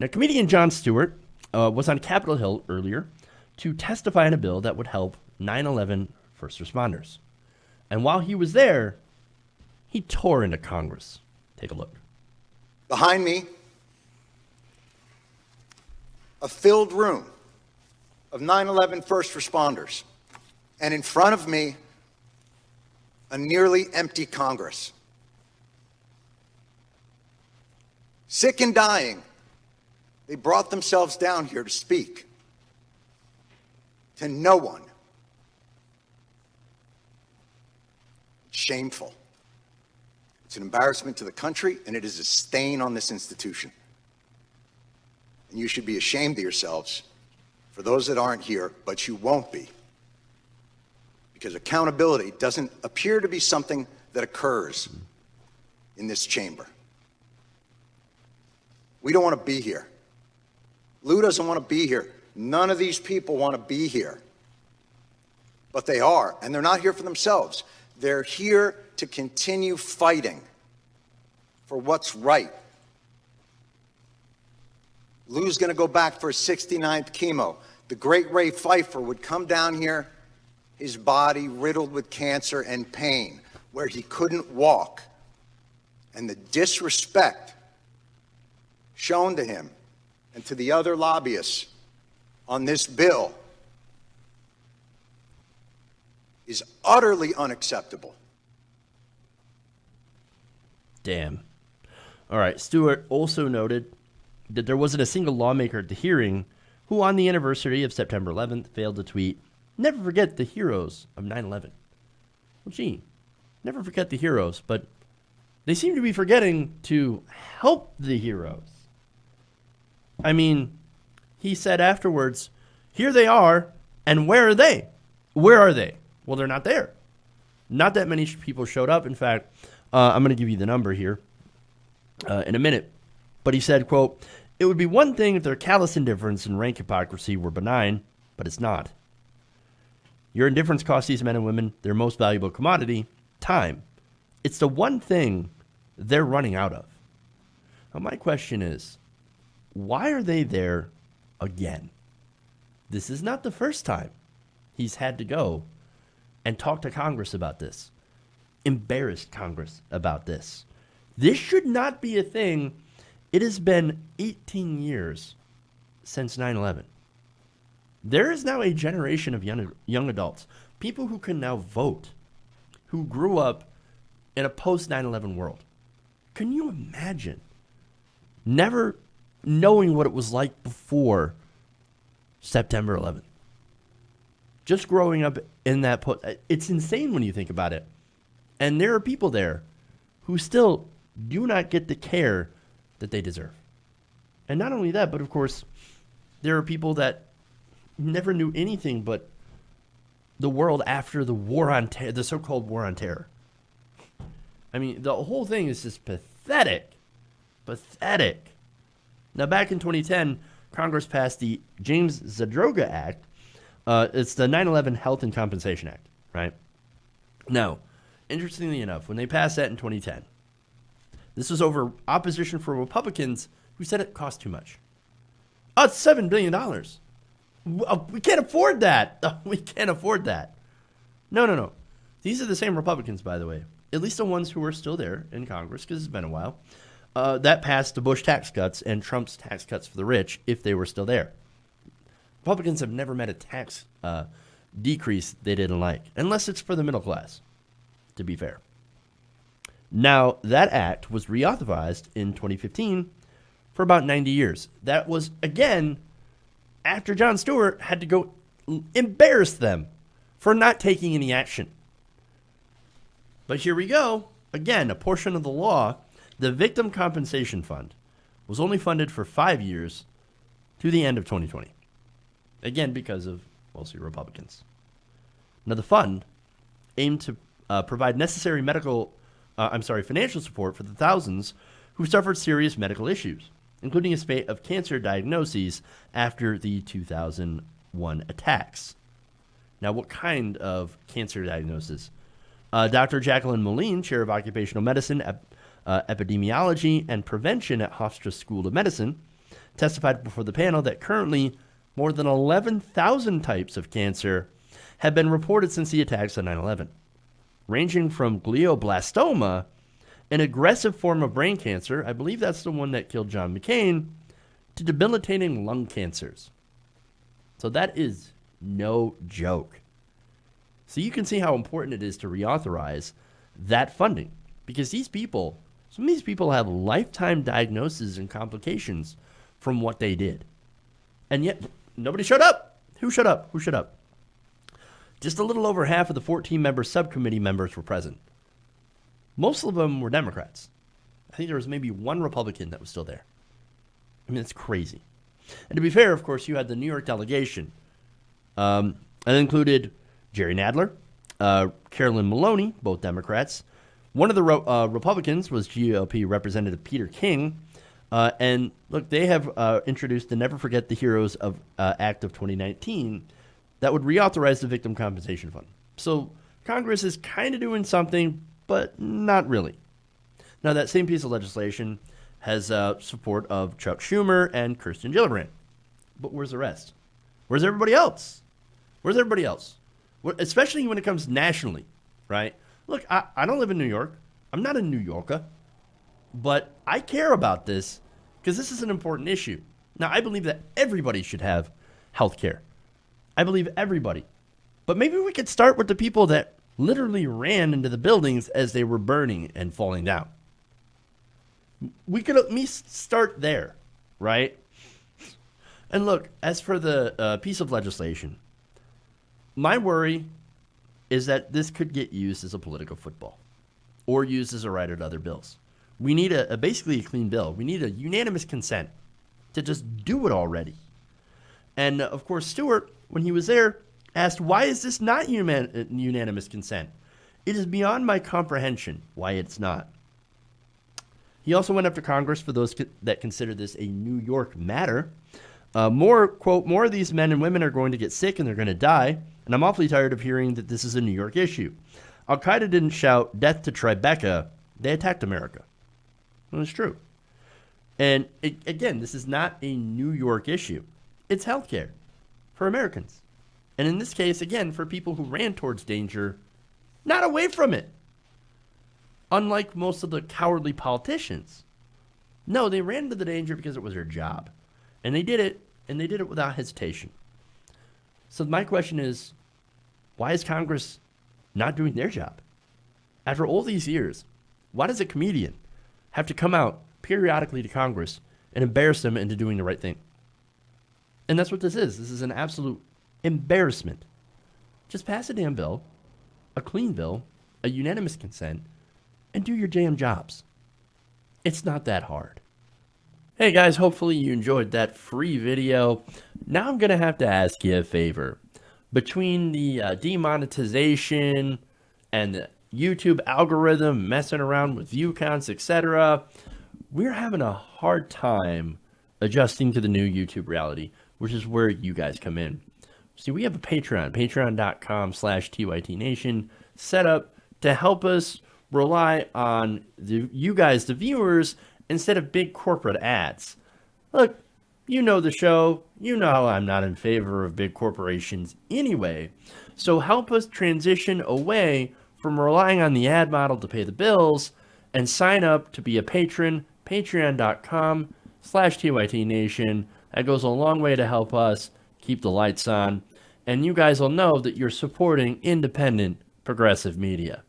Now, comedian Jon Stewart was on Capitol Hill earlier to testify on a bill that would help 9/11 first responders. And while he was there, he tore into Congress. Take a look. Behind me, a filled room of 9/11 first responders. And in front of me, a nearly empty Congress. Sick and dying, they brought themselves down here to speak to no one. It's shameful. It's an embarrassment to the country, and it is a stain on this institution. And you should be ashamed of yourselves for those that aren't here, but you won't be. Because accountability doesn't appear to be something that occurs in this chamber. We don't want to be here. Lou doesn't want to be here. None of these people want to be here. But they are, and they're not here for themselves. They're here to continue fighting for what's right. Lou's going to go back for his 69th chemo. The great Ray Pfeiffer would come down here, his body riddled with cancer and pain, where he couldn't walk. And the disrespect shown to him and to the other lobbyists on this bill is utterly unacceptable. Damn. All right. Stewart also noted that there wasn't a single lawmaker at the hearing who, on the anniversary of September 11th, failed to tweet, "Never forget the heroes of 9/11. Well, gee, never forget the heroes, but they seem to be forgetting to help the heroes. I mean, he said afterwards, here they are, and where are they? Where are they? Well, they're not there. Not that many people showed up. In fact, I'm going to give you the number here in a minute. But he said, quote, "It would be one thing if their callous indifference and rank hypocrisy were benign, but it's not. Your indifference costs these men and women their most valuable commodity, time. It's the one thing they're running out of." Now, my question is, why are they there again? This is not the first time he's had to go and talk to Congress about this, embarrassed Congress about this. This should not be a thing. It has been 18 years since 9/11. There is now a generation of young adults, people who can now vote, who grew up in a post-9/11 world. Can you imagine never knowing what it was like before September 11th? Just growing up in that it's insane when you think about it. And there are people there who still do not get the care that they deserve. And not only that, but of course, there are people that never knew anything but the world after the war on the so-called war on terror. I mean, the whole thing is just pathetic. Pathetic. Now, back in 2010, Congress passed the James Zadroga Act. It's the 9/11 Health and Compensation Act, right? Now, interestingly enough, when they passed that in 2010, this was over opposition from Republicans who said it cost too much. Oh, it's $7 billion. We can't afford that. We can't afford that. No. These are the same Republicans, by the way, at least the ones who are still there in Congress, because it's been a while, that passed the Bush tax cuts and Trump's tax cuts for the rich if they were still there. Republicans have never met a tax decrease they didn't like, unless it's for the middle class, to be fair. Now, that act was reauthorized in 2015 for about 90 years. That was, again, after Jon Stewart had to go embarrass them for not taking any action. But here we go. Again, a portion of the law, the Victim Compensation Fund, was only funded for 5 years to the end of 2020. Again, because of mostly Republicans. Now, the fund aimed to provide necessary financial support for the thousands who suffered serious medical issues, including a spate of cancer diagnoses after the 2001 attacks. Now, what kind of cancer diagnosis? Dr. Jacqueline Moline, chair of occupational medicine, epidemiology, and prevention at Hofstra School of Medicine, testified before the panel that currently more than 11,000 types of cancer have been reported since the attacks on 9/11, ranging from glioblastoma, an aggressive form of brain cancer, I believe that's the one that killed John McCain, to debilitating lung cancers. So that is no joke. So you can see how important it is to reauthorize that funding, because some of these people have lifetime diagnoses and complications from what they did. And yet nobody showed up. Who showed up? Who showed up? Just a little over half of the 14-member subcommittee members were present. Most of them were Democrats. I think there was maybe one Republican that was still there. I mean, it's crazy. And to be fair, of course, you had the New York delegation. And it included Jerry Nadler, Carolyn Maloney, both Democrats. One of the Republicans was GOP Representative Peter King. And look, they have introduced the Never Forget the Heroes of Act of 2019 that would reauthorize the Victim Compensation Fund. So Congress is kind of doing something, but not really. Now, that same piece of legislation has support of Chuck Schumer and Kirsten Gillibrand. But where's the rest? Where's everybody else? Where's everybody else? Especially when it comes nationally, right? Look, I don't live in New York. I'm not a New Yorker. But I care about this because this is an important issue. Now, I believe that everybody should have health care. I believe everybody. But maybe we could start with the people that literally ran into the buildings as they were burning and falling down. We could at least start there, right? And look, as for the piece of legislation, my worry is that this could get used as a political football or used as a rider to other bills. We need basically a clean bill. We need a unanimous consent to just do it already. And of course, Stewart, when he was there, asked, why is this not unanimous consent? It is beyond my comprehension why it's not. He also went up to Congress for those that consider this a New York matter. Quote, more of these men and women are going to get sick and they're going to die, and I'm awfully tired of hearing that this is a New York issue. Al-Qaeda didn't shout death to Tribeca. They attacked America. Well, it's true. And again, this is not a New York issue. It's healthcare for Americans. And in this case, again, for people who ran towards danger, not away from it. Unlike most of the cowardly politicians. No, they ran into the danger because it was their job. And they did it without hesitation. So my question is, why is Congress not doing their job? After all these years, why does a comedian have to come out periodically to Congress and embarrass them into doing the right thing? And that's what this is. This is an absolute embarrassment. Just pass a damn bill, a clean bill, a unanimous consent, and do your damn jobs. It's not that hard. Hey guys, hopefully you enjoyed that free video. Now I'm going to have to ask you a favor. Between the demonetization and the YouTube algorithm messing around with view counts, etc., we're having a hard time adjusting to the new YouTube reality, which is where you guys come in. See, we have a Patreon, patreon.com/TYTNation, set up to help us rely on you guys, the viewers, instead of big corporate ads. Look, you know the show. You know I'm not in favor of big corporations anyway. So help us transition away from relying on the ad model to pay the bills and sign up to be a patron, patreon.com/TYTNation. That goes a long way to help us keep the lights on. And you guys will know that you're supporting independent progressive media.